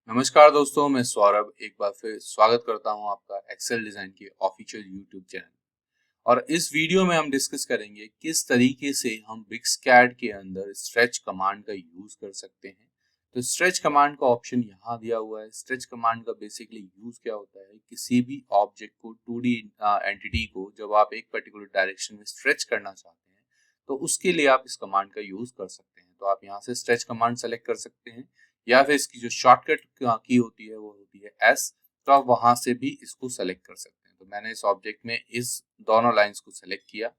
नमस्कार दोस्तों, मैं सौरभ एक बार फिर स्वागत करता हूं आपका एक्सेल डिजाइन के ऑफिशियल यूट्यूब चैनल। और इस वीडियो में हम डिस्कस करेंगे किस तरीके से हम ब्रिक्सकैड के अंदर स्ट्रेच कमांड का यूज कर सकते हैं। तो स्ट्रेच कमांड का ऑप्शन यहाँ दिया हुआ है। स्ट्रेच कमांड का बेसिकली यूज क्या होता है, किसी भी ऑब्जेक्ट को 2D एंटिटी को जब आप एक पर्टिकुलर डायरेक्शन में स्ट्रेच करना चाहते हैं तो उसके लिए आप इस कमांड का यूज कर सकते हैं। तो आप यहाँ से स्ट्रेच कमांड सेलेक्ट कर सकते हैं या फिर इसकी जो शॉर्टकट की होती है वो होती है एस। तो आप वहां से भी इसको सेलेक्ट कर सकते हैं। तो मैंने इस ऑब्जेक्ट में इस दोनों लाइंस को सेलेक्ट किया,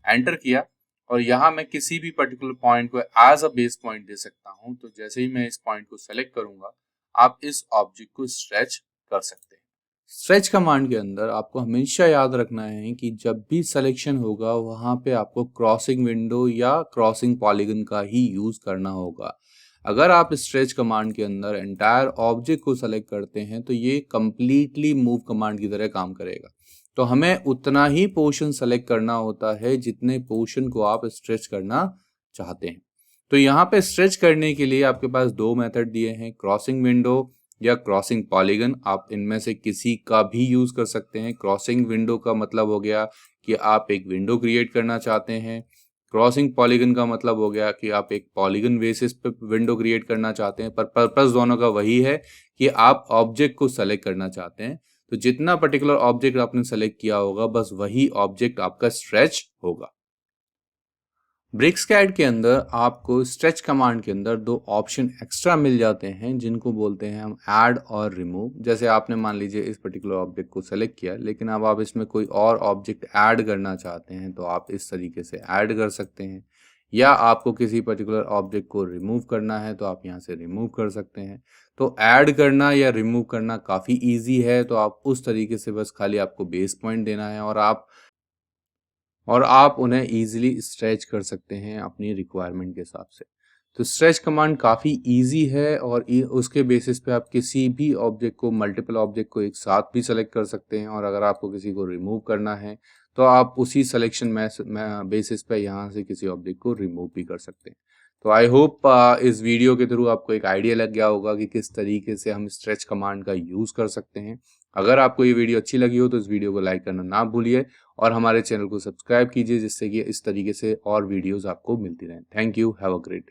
एंटर किया और यहाँ मैं किसी भी पर्टिकुलर पॉइंट को एज अ बेस पॉइंट दे सकता हूँ। तो जैसे ही मैं इस पॉइंट को सेलेक्ट करूंगा आप इस ऑब्जेक्ट को स्ट्रेच कर सकते हैं। स्ट्रेच कमांड के अंदर आपको हमेशा याद रखना है कि जब भी सिलेक्शन होगा वहां पे आपको क्रॉसिंग विंडो या क्रॉसिंग पॉलीगन का ही यूज करना होगा। अगर आप स्ट्रेच कमांड के अंदर एंटायर ऑब्जेक्ट को सेलेक्ट करते हैं तो ये कंप्लीटली मूव कमांड की तरह काम करेगा। तो हमें उतना ही पोर्शन सेलेक्ट करना होता है जितने पोर्शन को आप स्ट्रेच करना चाहते हैं। तो यहाँ पे स्ट्रेच करने के लिए आपके पास दो मेथड दिए हैं, क्रॉसिंग विंडो या क्रॉसिंग पॉलीगन। आप इनमें से किसी का भी यूज कर सकते हैं। क्रॉसिंग विंडो का मतलब हो गया कि आप एक विंडो क्रिएट करना चाहते हैं। क्रॉसिंग पॉलीगन का मतलब हो गया कि आप एक पॉलीगन बेसिस पे विंडो क्रिएट करना चाहते हैं, पर पर्पस दोनों का वही है कि आप ऑब्जेक्ट को सेलेक्ट करना चाहते हैं। तो जितना पर्टिकुलर ऑब्जेक्ट आपने सेलेक्ट किया होगा बस वही ऑब्जेक्ट आपका स्ट्रेच होगा। ब्रिक्सकैड के अंदर आपको स्ट्रेच कमांड के अंदर दो ऑप्शन एक्स्ट्रा मिल जाते हैं जिनको बोलते हैं हम ऐड और रिमूव। जैसे आपने मान लीजिए इस पर्टिकुलर ऑब्जेक्ट को सेलेक्ट किया, लेकिन अब आप इसमें कोई और ऑब्जेक्ट ऐड करना चाहते हैं तो आप इस तरीके से ऐड कर सकते हैं, या आपको किसी पर्टिकुलर ऑब्जेक्ट को रिमूव करना है तो आप यहाँ से रिमूव कर सकते हैं। तो ऐड करना या रिमूव करना काफ़ी ईजी है। तो आप उस तरीके से बस खाली आपको बेस पॉइंट देना है और आप उन्हें इजीली स्ट्रेच कर सकते हैं अपनी रिक्वायरमेंट के हिसाब से। तो स्ट्रेच कमांड काफ़ी इजी है और उसके बेसिस पे आप किसी भी ऑब्जेक्ट को, मल्टीपल ऑब्जेक्ट को एक साथ भी सेलेक्ट कर सकते हैं। और अगर आपको किसी को रिमूव करना है तो आप उसी सिलेक्शन बेसिस पे यहाँ से किसी ऑब्जेक्ट को रिमूव भी कर सकते हैं। तो आई होप इस वीडियो के थ्रू आपको एक आइडिया लग गया होगा कि किस तरीके से हम स्ट्रेच कमांड का यूज़ कर सकते हैं। अगर आपको ये वीडियो अच्छी लगी हो तो इस वीडियो को लाइक करना ना भूलिए और हमारे चैनल को सब्सक्राइब कीजिए, जिससे कि इस तरीके से और वीडियोस आपको मिलती रहें। Thank you, have a great day.